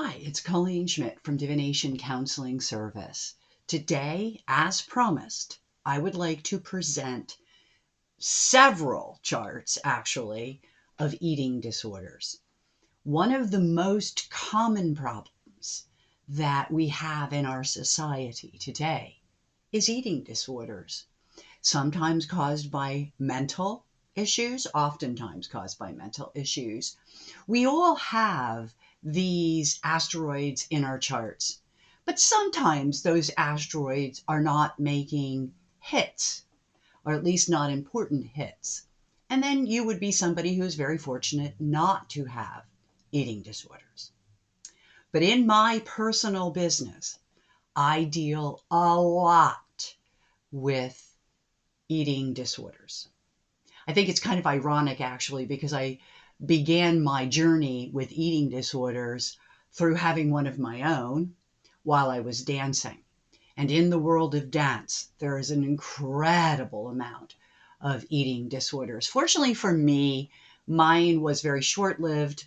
Hi, it's Colleen Schmidt from Divination Counseling Service. Today, as promised, I would like to present several charts, actually, of eating disorders. One of the most common problems that we have in our society today is eating disorders, sometimes caused by mental issues, oftentimes caused by mental issues. We all have these asteroids in our charts, but sometimes those asteroids are not making hits, or at least not important hits. And then you would be somebody who's very fortunate not to have eating disorders. But in my personal business, I deal a lot with eating disorders. I think it's kind of ironic, actually, because I began my journey with eating disorders through having one of my own while I was dancing. And in the world of dance, there is an incredible amount of eating disorders. Fortunately for me, mine was very short-lived,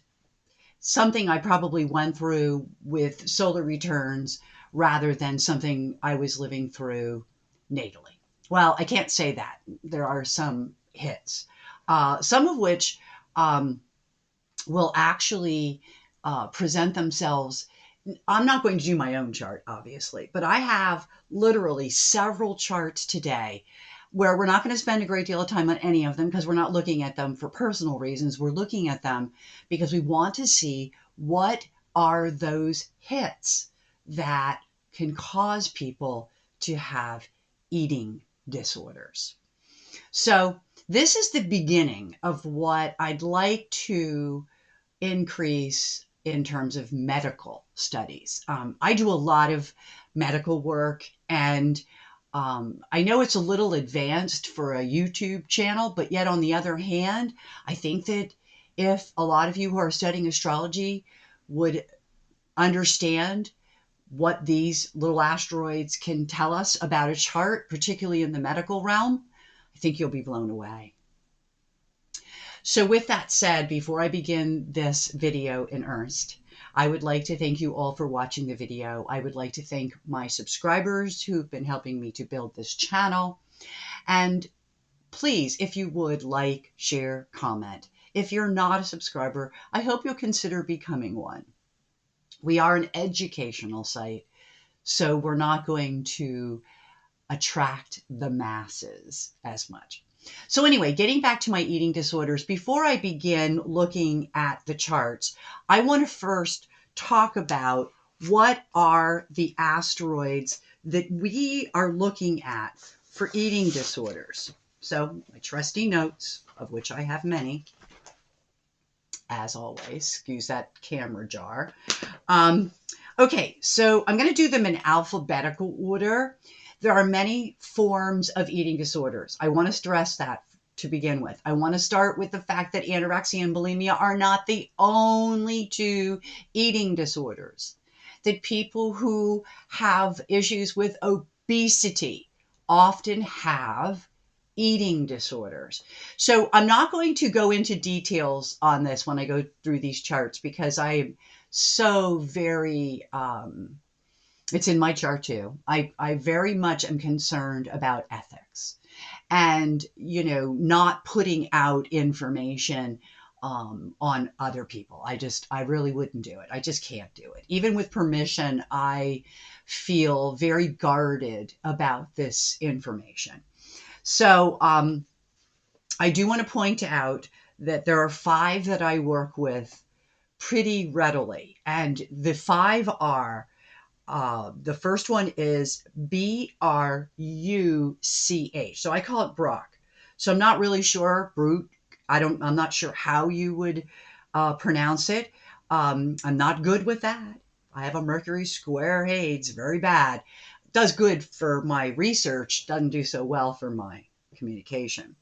something I probably went through with solar returns rather than something I was living through natally. Well, I can't say that. There are some hits, some of which will actually present themselves. I'm not going to do my own chart, obviously, but I have literally several charts today where we're not going to spend a great deal of time on any of them because we're not looking at them for personal reasons. We're looking at them because we want to see what are those hits that can cause people to have eating disorders. So this is the beginning of what I'd like to increase in terms of medical studies. I do a lot of medical work, and I know it's a little advanced for a YouTube channel, but yet on the other hand, I think that if a lot of you who are studying astrology would understand what these little asteroids can tell us about a chart, particularly in the medical realm, I think you'll be blown away. So with that said, before I begin this video in earnest, I would like to thank you all for watching the video. I would like to thank my subscribers who've been helping me to build this channel. And please, if you would, like, share, comment. If you're not a subscriber, I hope you'll consider becoming one. We are an educational site, so we're not going to attract the masses as much. So anyway, getting back to my eating disorders, before I begin looking at the charts, I want to first talk about what are the asteroids that we are looking at for eating disorders. So my trusty notes, of which I have many, as always, excuse that camera jar. Okay, so I'm going to do them in alphabetical order. There are many forms of eating disorders. I want to stress that to begin with. I want to start with the fact that anorexia and bulimia are not the only two eating disorders. That people who have issues with obesity often have eating disorders. So I'm not going to go into details on this when I go through these charts because I am so very, it's in my chart too. I very much am concerned about ethics and, not putting out information on other people. I really wouldn't do it. I just can't do it. Even with permission, I feel very guarded about this information. So I do want to point out that there are 5 that I work with pretty readily. And the 5 are, the first one is Bruch. So I call it Brock. So I'm not really sure, Brute. I'm not sure how you would pronounce it. I'm not good with that. I have a Mercury square Hades, very bad. Does good for my research, doesn't do so well for my communication.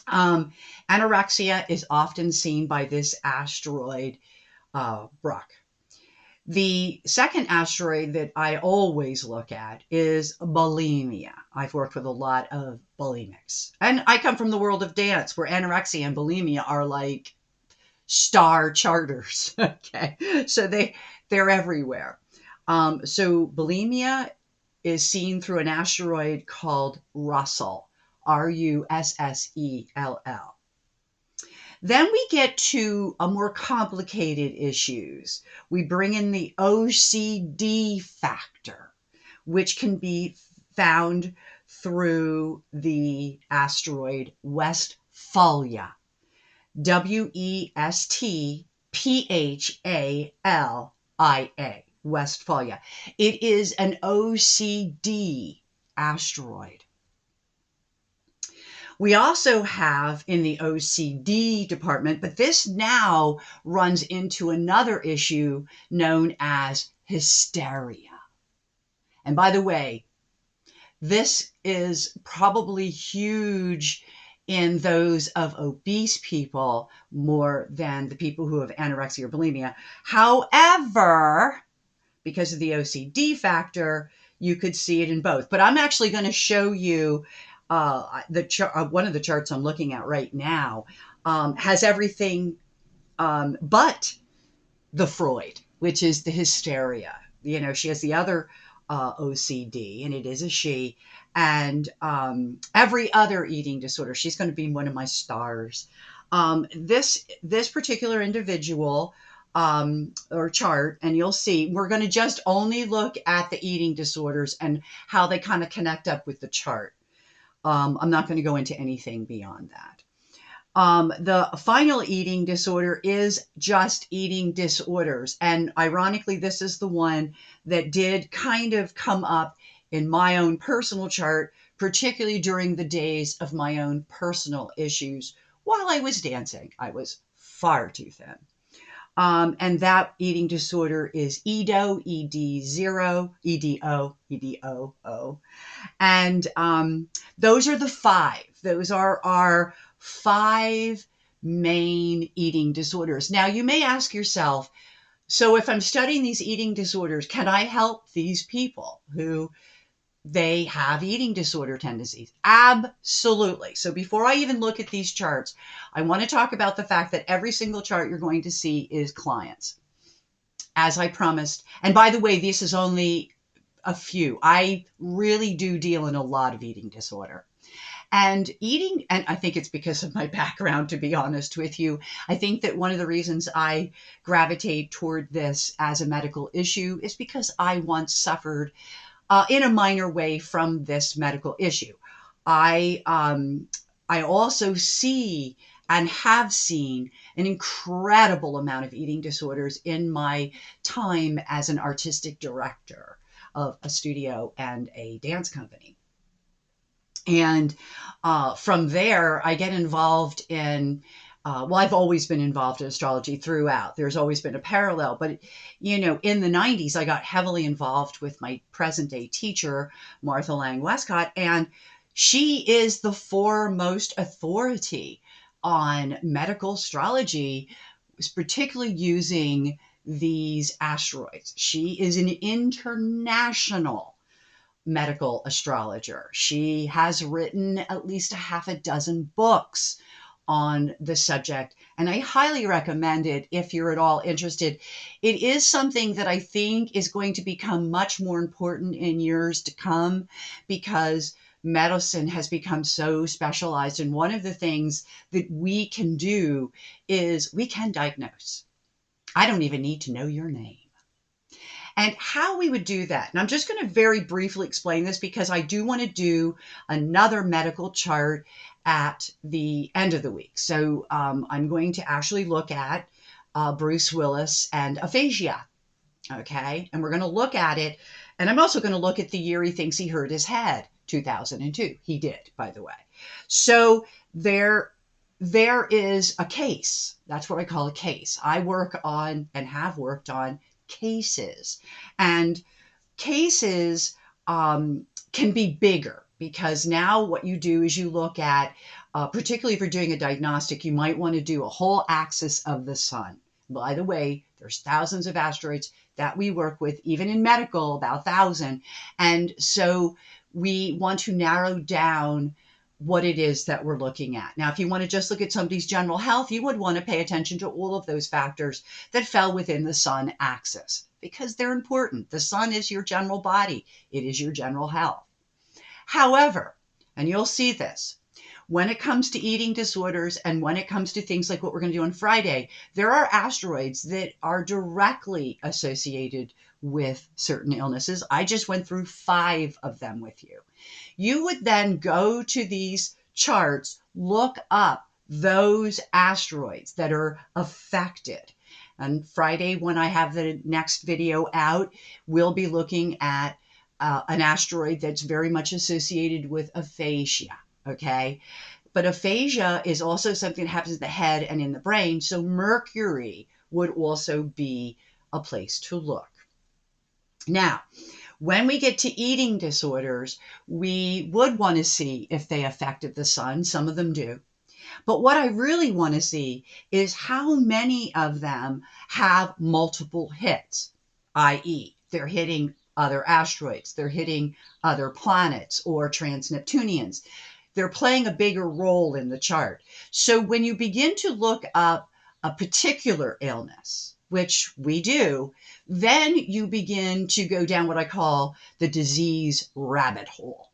Anorexia is often seen by this asteroid, Bruch. The second asteroid that I always look at is bulimia. I've worked with a lot of bulimics. And I come from the world of dance where anorexia and bulimia are like star charters. Okay, so they're everywhere. So bulimia is seen through an asteroid called Russell, Russell. Then we get to a more complicated issues. We bring in the OCD factor, which can be found through the asteroid Westphalia, Westphalia, Westphalia. It is an OCD asteroid. We also have in the OCD department, but this now runs into another issue known as hysteria. And by the way, this is probably huge in those of obese people more than the people who have anorexia or bulimia. However, because of the OCD factor, you could see it in both. But I'm actually going to show you one of the charts I'm looking at right now has everything but the Freud, which is the hysteria. You know, she has the other OCD, and it is a she, and every other eating disorder. She's going to be one of my stars. This particular individual or chart, and you'll see we're going to just only look at the eating disorders and how they kind of connect up with the chart. I'm not going to go into anything beyond that. The final eating disorder is just eating disorders. And ironically, this is the one that did kind of come up in my own personal chart, particularly during the days of my own personal issues while I was dancing. I was far too thin. And that eating disorder is EDO, ED0, EDO, EDO. And those are the five. Those are our five main eating disorders. Now, you may ask yourself, so if I'm studying these eating disorders, can I help these people who they have eating disorder tendencies? Absolutely. So before I even look at these charts, I want to talk about the fact that every single chart you're going to see is clients, as I promised. And by the way, this is only a few. I really do deal in a lot of eating disorder. And eating, and I think it's because of my background, to be honest with you. I think that one of the reasons I gravitate toward this as a medical issue is because I once suffered in a minor way from this medical issue. I also see and have seen an incredible amount of eating disorders in my time as an artistic director of a studio and a dance company. And from there, I get involved in, well, I've always been involved in astrology throughout. There's always been a parallel. But, you know, in the 90s, I got heavily involved with my present day teacher, Martha Lang Westcott, and she is the foremost authority on medical astrology, particularly using these asteroids. She is an international medical astrologer. She has written at least a half a dozen books on the subject, and I highly recommend it if you're at all interested. It is something that I think is going to become much more important in years to come because medicine has become so specialized. And one of the things that we can do is we can diagnose. I don't even need to know your name. And how we would do that. And I'm just going to very briefly explain this because I do want to do another medical chart at the end of the week. So I'm going to actually look at Bruce Willis and aphasia. Okay. And we're going to look at it. And I'm also going to look at the year he thinks he hurt his head, 2002. He did, by the way. So there is a case. That's what I call a case. I work on and have worked on cases, and cases can be bigger because now what you do is you look at, particularly if you're doing a diagnostic, you might want to do a whole axis of the sun. By the way, there's thousands of asteroids that we work with, even in medical, about 1,000. And so we want to narrow down what it is that we're looking at. Now, if you want to just look at somebody's general health, you would want to pay attention to all of those factors that fell within the sun axis because they're important. The sun is your general body, it is your general health. However, and you'll see this, when it comes to eating disorders and when it comes to things like what we're going to do on Friday, there are asteroids that are directly associated with certain illnesses. I just went through 5 of them with you. You would then go to these charts, look up those asteroids that are affected. And Friday, when I have the next video out, we'll be looking at an asteroid that's very much associated with aphasia, okay? But aphasia is also something that happens in the head and in the brain, so Mercury would also be a place to look. Now, when we get to eating disorders, we would want to see if they affected the sun. Some of them do. But what I really want to see is how many of them have multiple hits, i.e., they're hitting other asteroids, they're hitting other planets or trans-Neptunians. They're playing a bigger role in the chart. So when you begin to look up a particular illness, which we do, then you begin to go down what I call the disease rabbit hole.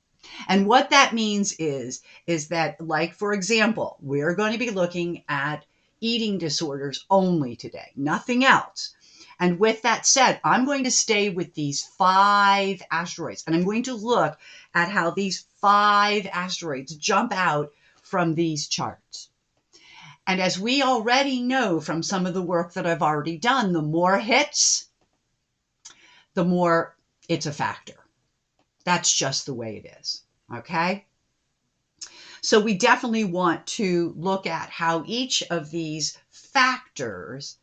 And what that means is that, like, for example, we're going to be looking at eating disorders only today, nothing else. And with that said, I'm going to stay with these 5 asteroids, and I'm going to look at how these 5 asteroids jump out from these charts. And as we already know from some of the work that I've already done, the more hits, the more it's a factor. That's just the way it is, okay? So we definitely want to look at how each of these factors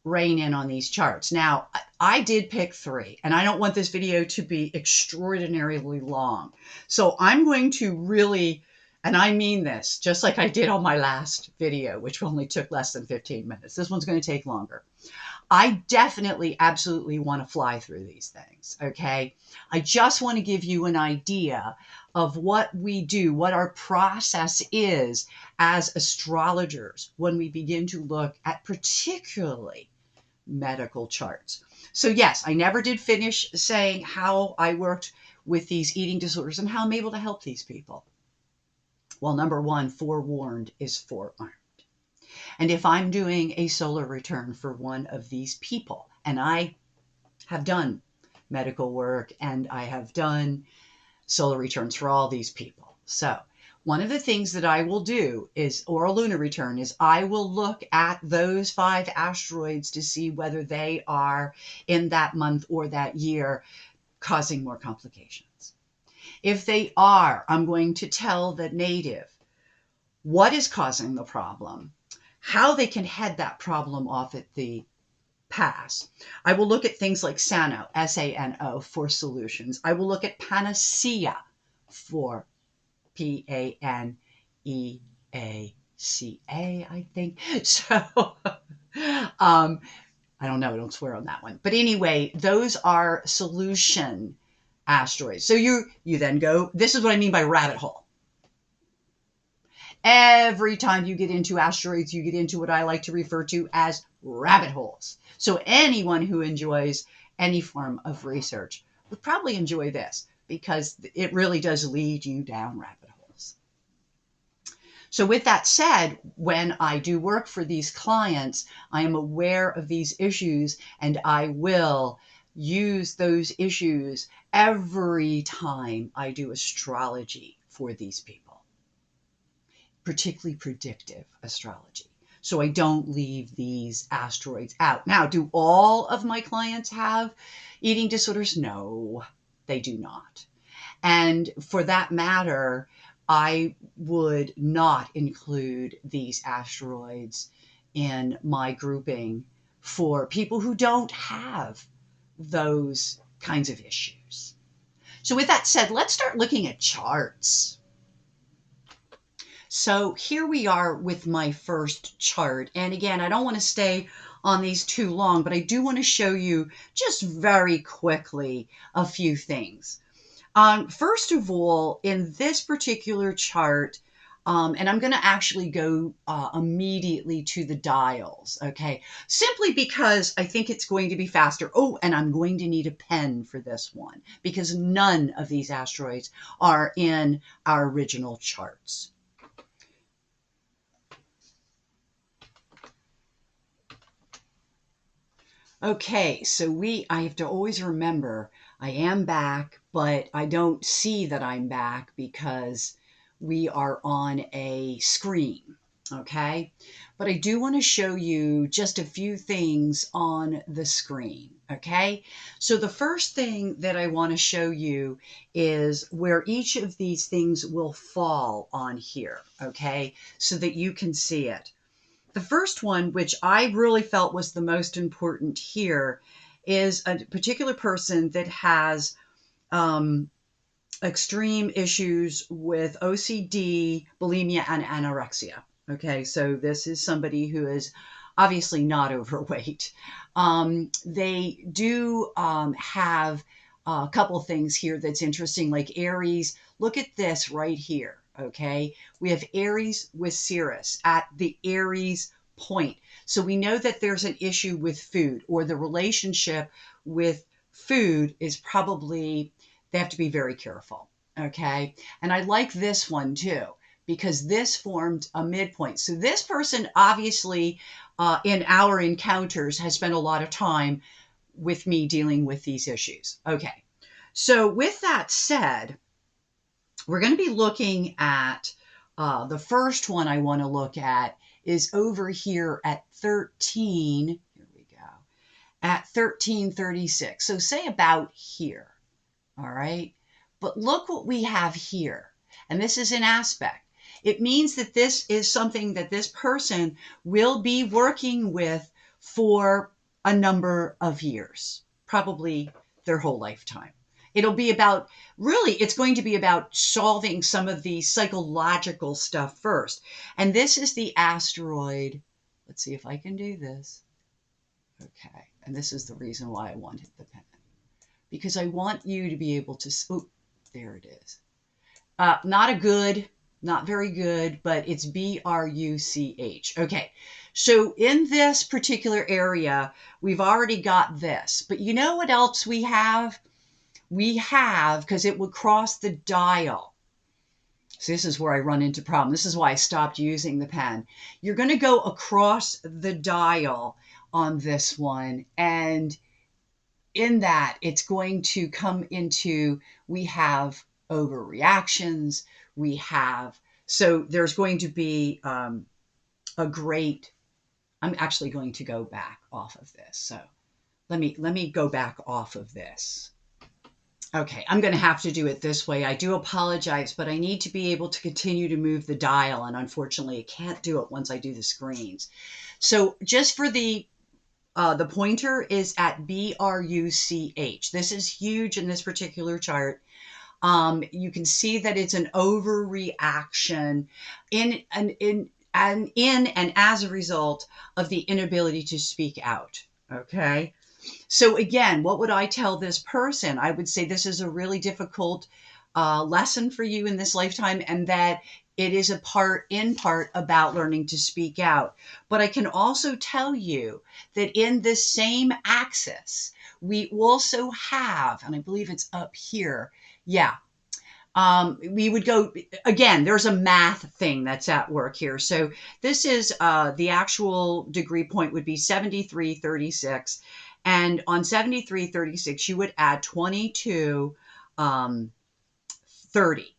rein in on these charts. Now, I did pick 3, and I don't want this video to be extraordinarily long. So I'm going to really, and I mean this, just like I did on my last video, which only took less than 15 minutes. This one's going to take longer. I definitely, absolutely want to fly through these things, okay? I just want to give you an idea of what we do, what our process is as astrologers when we begin to look at particularly medical charts. So yes, I never did finish saying how I worked with these eating disorders and how I'm able to help these people. Well, number 1, forewarned is forearmed. And if I'm doing a solar return for one of these people, and I have done medical work and I have done solar returns for all these people. So one of the things that I will do is, or a lunar return, is I will look at those 5 asteroids to see whether they are in that month or that year causing more complications. If they are, I'm going to tell the native what is causing the problem, how they can head that problem off at the pass. I will look at things like Sano, S-A-N-O, for solutions. I will look at Panacea for P-A-N-E-A-C-A, I think. So, I don't know. I don't swear on that one. But anyway, those are solution asteroids. So you then go, this is what I mean by rabbit hole. Every time you get into asteroids, you get into what I like to refer to as rabbit holes. So anyone who enjoys any form of research would probably enjoy this because it really does lead you down rabbit holes. So with that said, when I do work for these clients, I am aware of these issues and I will use those issues every time I do astrology for these people, particularly predictive astrology. So I don't leave these asteroids out. Now, do all of my clients have eating disorders? No, they do not. And for that matter, I would not include these asteroids in my grouping for people who don't have those kinds of issues. So with that said, let's start looking at charts. So here we are with my first chart. And again, I don't want to stay on these too long, but I do want to show you just very quickly a few things. First of all, in this particular chart, and I'm going to actually go immediately to the dials, okay? Simply because I think it's going to be faster. Oh, and I'm going to need a pen for this one because none of these asteroids are in our original charts. Okay, so I have to always remember I am back, but I don't see that I'm back because we are on a screen. Okay, but I do want to show you just a few things on the screen. Okay, so the first thing that I want to show you is where each of these things will fall on here. Okay, so that you can see it. The first one, which I really felt was the most important here, is a particular person that has extreme issues with OCD, bulimia, and anorexia. Okay, so this is somebody who is obviously not overweight. They do have a couple things here that's interesting, like Aries. Look at this right here. Okay, we have Aries with Sirius at the Aries point. So we know that there's an issue with food, or the relationship with food is probably, they have to be very careful. Okay. And I like this one too, because this formed a midpoint. So this person obviously in our encounters has spent a lot of time with me dealing with these issues. Okay. So with that said, we're going to be looking at the first one I want to look at is over here at 13. Here we go. At 1336. So say about here. All right. But look what we have here. And this is an aspect. It means that this is something that this person will be working with for a number of years, probably their whole lifetime. It'll be about, really, it's going to be about solving some of the psychological stuff first. And this is the asteroid. Let's see if I can do this. Okay. And this is the reason why I wanted the pen. Because I want you to be able to, oh, there it is. Not very good, but it's BRUCH. Okay, so in this particular area, we've already got this. But you know what else we have? We have, because it would cross the dial. So this is where I run into problem. This is why I stopped using the pen. You're going to go across the dial on this one, and in that, it's going to come into, we have overreactions, so there's going to be I'm actually going to go back off of this. So let me go back off of this. Okay, I'm going to have to do it this way. I do apologize, but I need to be able to continue to move the dial, and unfortunately, I can't do it once I do the screens. So just for the pointer is at BRUCH. This is huge in this particular chart. You can see that it's an overreaction in and as a result of the inability to speak out. Okay. So again, what would I tell this person? I would say this is a really difficult lesson for you in this lifetime, and that it is in part about learning to speak out. But I can also tell you that in this same axis, we also have, and I believe it's up here. Yeah. We would go, again, there's a math thing that's at work here. So this is the actual degree point would be 7336. And on 7336, you would add 22, 30.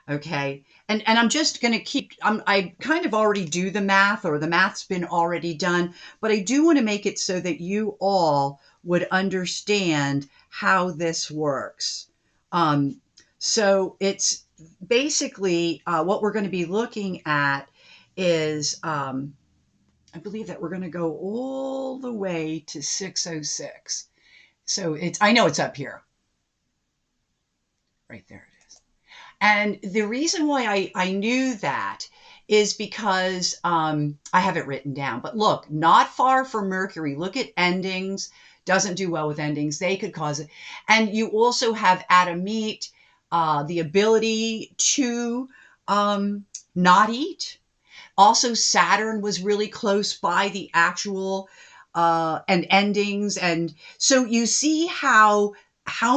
Okay. And I'm just going to I kind of already do the math, or the math's been already done, but I do want to make it so that you all would understand how this works. So it's basically what we're going to be looking at is, I believe that we're going to go all the way to 606. So I know it's up here. Right there it is. And the reason why I knew that is because I have it written down. But look, not far from Mercury. Look at endings. Doesn't do well with endings. They could cause it. And you also have Adamite. the ability to not eat. Also, Saturn was really close by the actual and endings, and so you see how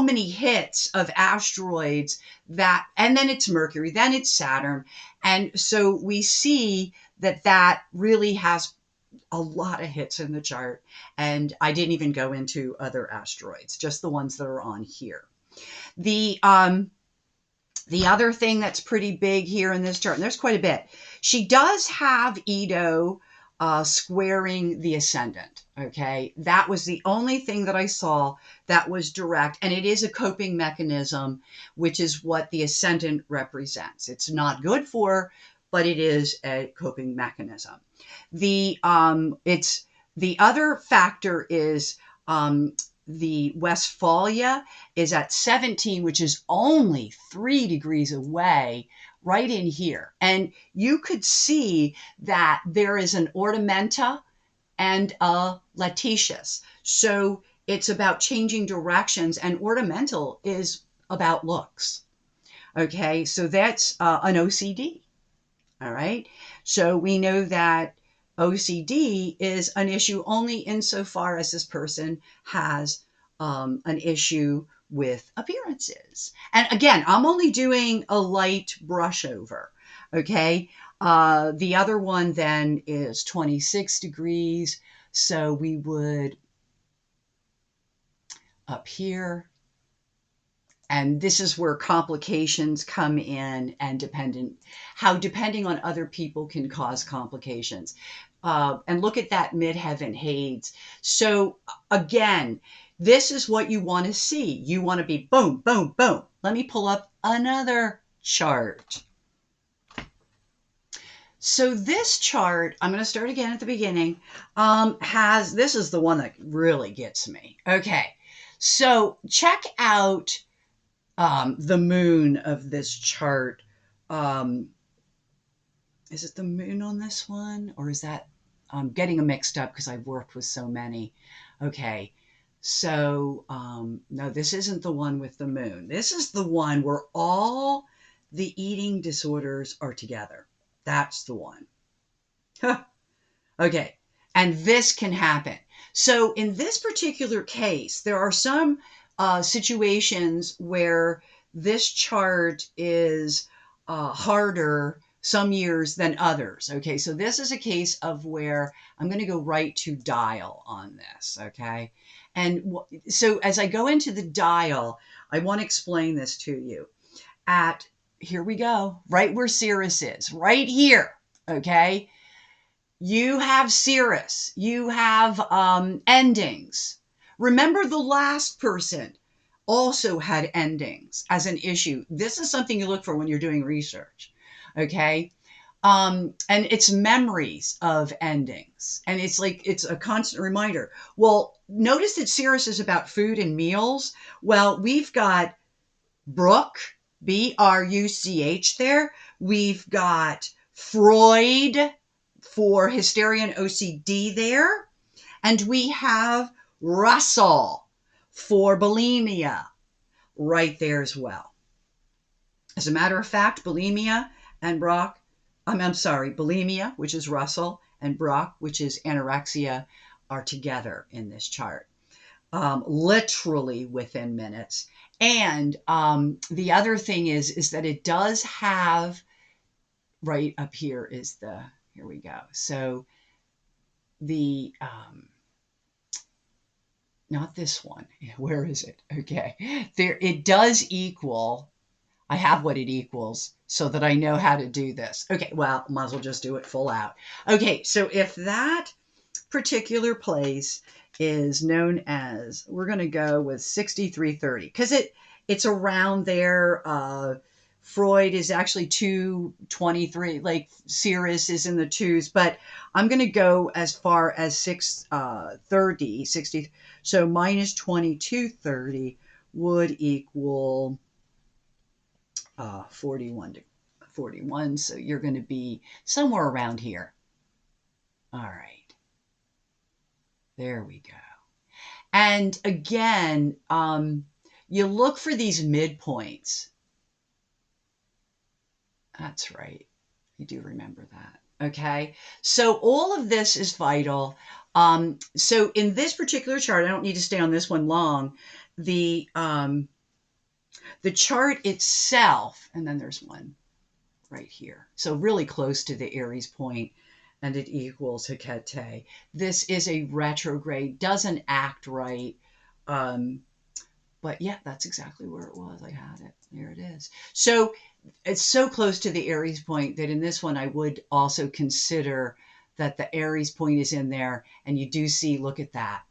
many hits of asteroids that, and then it's Mercury, then it's Saturn, and so we see that that really has a lot of hits in the chart. And I didn't even go into other asteroids, just the ones that are on here. The the other thing that's pretty big here in this chart, and there's quite a bit, she does have Ito squaring the ascendant. Okay, that was the only thing that I saw that was direct, and it is a coping mechanism, which is what the ascendant represents. It's not good for, but it is a coping mechanism. It's the other factor is the Westphalia is at 17, which is only 3 degrees away, right in here. And you could see that there is an ornamenta and a latissious. So it's about changing directions, and ornamental is about looks. Okay, so that's an OCD. All right, so we know that OCD is an issue only insofar as this person has an issue with appearances. And again, I'm only doing a light brush over. Okay. The other one then is 26 degrees. So we would up here. And this is where complications come in, and depending on other people can cause complications. And look at that midheaven Hades. So again, this is what you want to see. You want to be boom, boom, boom. Let me pull up another chart. So this chart, I'm going to start again at the beginning, this is the one that really gets me. Okay, so check out the moon of this chart. Is it the moon on this one? Or is that, I'm getting them mixed up because I've worked with so many. Okay, so no, this isn't the one with the moon. This is the one where all the eating disorders are together. That's the one. Okay, and this can happen. So in this particular case, there are some situations where this chart is harder some years than others. Okay, so this is a case of where I'm going to go right to dial on this. Okay, and so as I go into the dial, I want to explain this to you. Here we go, right where Sirius is, right here. Okay, you have Cirrus, you have endings. Remember, the last person also had endings as an issue. This is something you look for when you're doing research, okay? And it's memories of endings. And it's like, it's a constant reminder. Well, notice that Cirrus is about food and meals. Well, we've got Bruch, Bruch there. We've got Freud for hysteria and OCD there. And we have Russell for bulimia right there as well. As a matter of fact, bulimia and Bruch, I'm sorry, bulimia, which is Russell, and Bruch, which is anorexia, are together in this chart, literally within minutes. And the other thing is that it does have, right up here is here we go. So the, not this one. Where is it? Okay. There, it does equal, I have what it equals so that I know how to do this. Okay. Well, might as well just do it full out. Okay. So if that particular place is known as, we're going to go with 6330 because it's around there. Freud is actually 223, like Cirrus is in the twos, but I'm going to go as far as 630, 60. So minus 2230 would equal 41 to 41. So you're going to be somewhere around here. All right. There we go. And again, you look for these midpoints. That's right. You do remember that. Okay. So all of this is vital. So in this particular chart, I don't need to stay on this one long. The chart itself, and then there's one right here. So really close to the Aries point, and it equals Hecate. This is a retrograde, doesn't act right. But yeah, that's exactly where it was. I had it. There it is. So it's so close to the Aries point that in this one, I would also consider that the Aries point is in there. And you do see, look at that.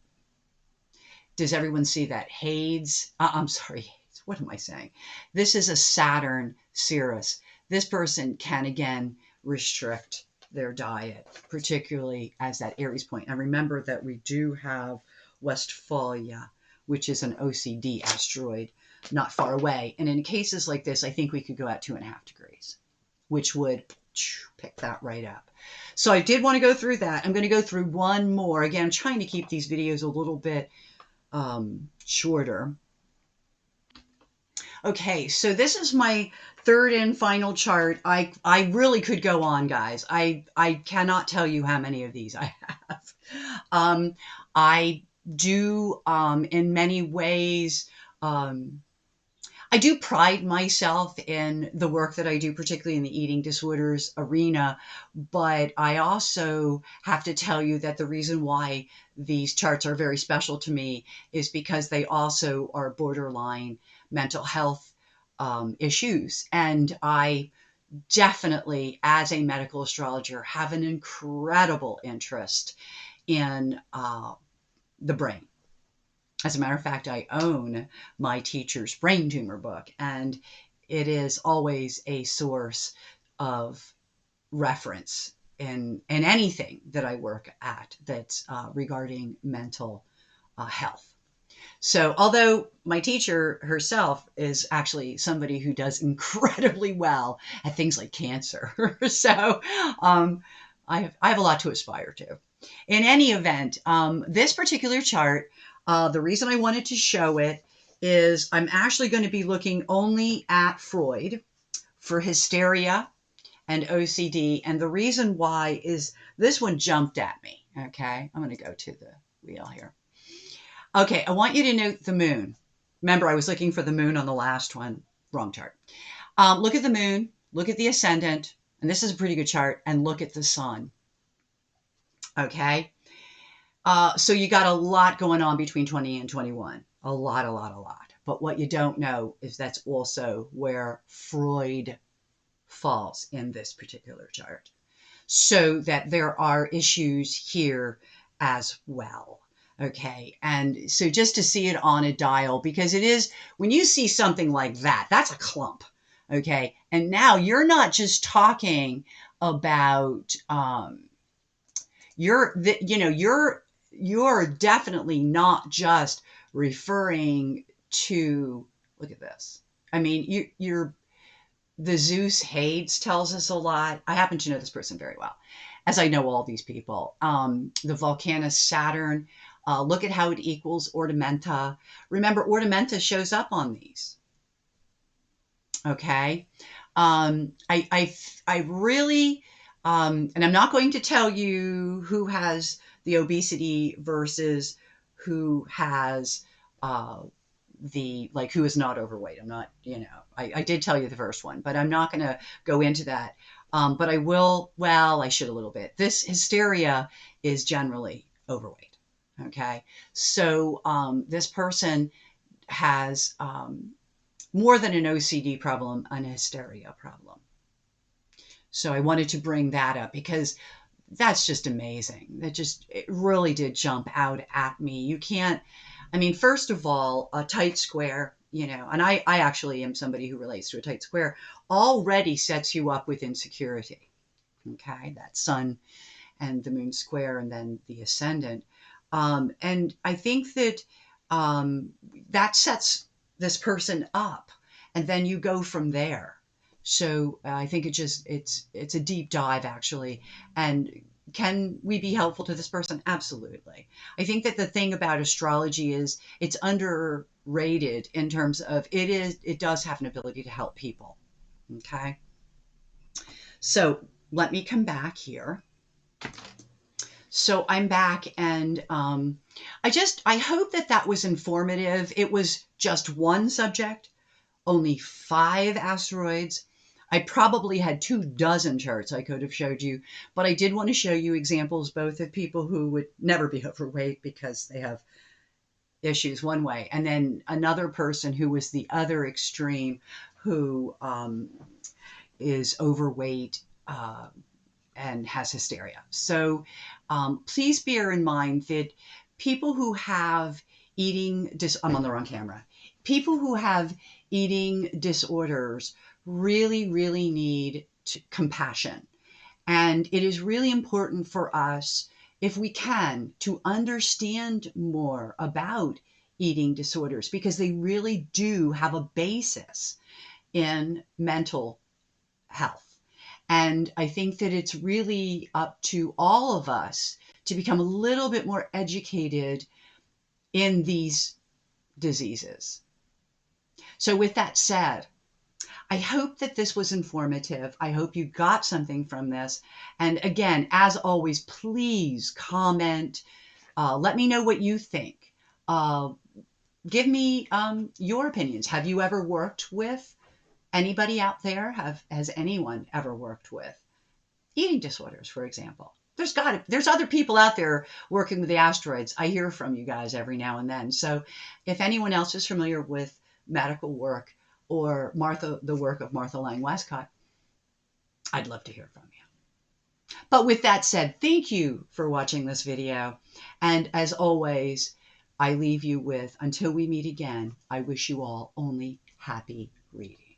Does everyone see that? Hades, I'm sorry, what am I saying? This is a Saturn Cirrus. This person can again restrict their diet, particularly as that Aries point. And remember that we do have Westphalia, which is an OCD asteroid not far away. And in cases like this, I think we could go at 2.5 degrees, which would pick that right up. So I did want to go through that. I'm going to go through one more. Again, I'm trying to keep these videos a little bit shorter. Okay, so this is my third and final chart. I really could go on, guys. I cannot tell you how many of these I have. I do, in many ways, I do pride myself in the work that I do, particularly in the eating disorders arena, but I also have to tell you that the reason why these charts are very special to me is because they also are borderline mental health issues. And I definitely, as a medical astrologer, have an incredible interest in the brain. As a matter of fact, I own my teacher's brain tumor book, and it is always a source of reference in anything that I work at that's regarding mental health. So, although my teacher herself is actually somebody who does incredibly well at things like cancer, so I have a lot to aspire to. In any event, this particular chart, the reason I wanted to show it is I'm actually going to be looking only at Freud for hysteria and OCD. And the reason why is this one jumped at me. Okay, I'm going to go to the wheel here. Okay, I want you to note the moon. Remember, I was looking for the moon on the last one. Wrong chart. Look at the moon, look at the ascendant, and this is a pretty good chart, and look at the sun. Okay, so you got a lot going on between 20 and 21. A lot. But what you don't know is that's also where Freud falls in this particular chart. So that there are issues here as well. Okay. And so just to see it on a dial, because it is, when you see something like that, that's a clump. Okay. And now you're not just talking about, you're definitely not just referring to, look at this. I mean, you're the Zeus Hades tells us a lot. I happen to know this person very well, as I know all these people. The Volcanus Saturn, look at how it equals Ornamenta. Remember, Ornamenta shows up on these. Okay. I really, and I'm not going to tell you who has the obesity versus who has who is not overweight. I'm not, I did tell you the first one, but I'm not going to go into that. But I will, I should a little bit. This hysteria is generally overweight. Okay. So this person has more than an OCD problem, an hysteria problem. So I wanted to bring that up because that's just amazing. It really did jump out at me. You can't, first of all, a tight square, and I actually am somebody who relates to a tight square, already sets you up with insecurity. Okay, that sun and the moon square and then the ascendant. And I think that that sets this person up, and then you go from there. So I think it's a deep dive actually. And can we be helpful to this person? Absolutely. I think that the thing about astrology is it's underrated in terms of it does have an ability to help people. Okay. So let me come back here. So I'm back, and I hope that that was informative. It was just one subject, only 5 asteroids. I probably had 24 charts I could have showed you, but I did want to show you examples both of people who would never be overweight because they have issues one way, and then another person who was the other extreme, who is overweight and has hysteria. So please bear in mind that people who have I'm on the wrong camera. People who have eating disorders really, really need compassion. And it is really important for us, if we can, to understand more about eating disorders because they really do have a basis in mental health. And I think that it's really up to all of us to become a little bit more educated in these diseases. So, with that said, I hope that this was informative. I hope you got something from this. And again, as always, please comment. Let me know what you think. Give me your opinions. Have you ever worked with anybody out there? Has anyone ever worked with eating disorders, for example? There's other people out there working with the asteroids. I hear from you guys every now and then. So if anyone else is familiar with medical work or the work of Martha Lang Westcott, I'd love to hear from you. But with that said, thank you for watching this video. And as always, I leave you with, until we meet again, I wish you all only happy reading.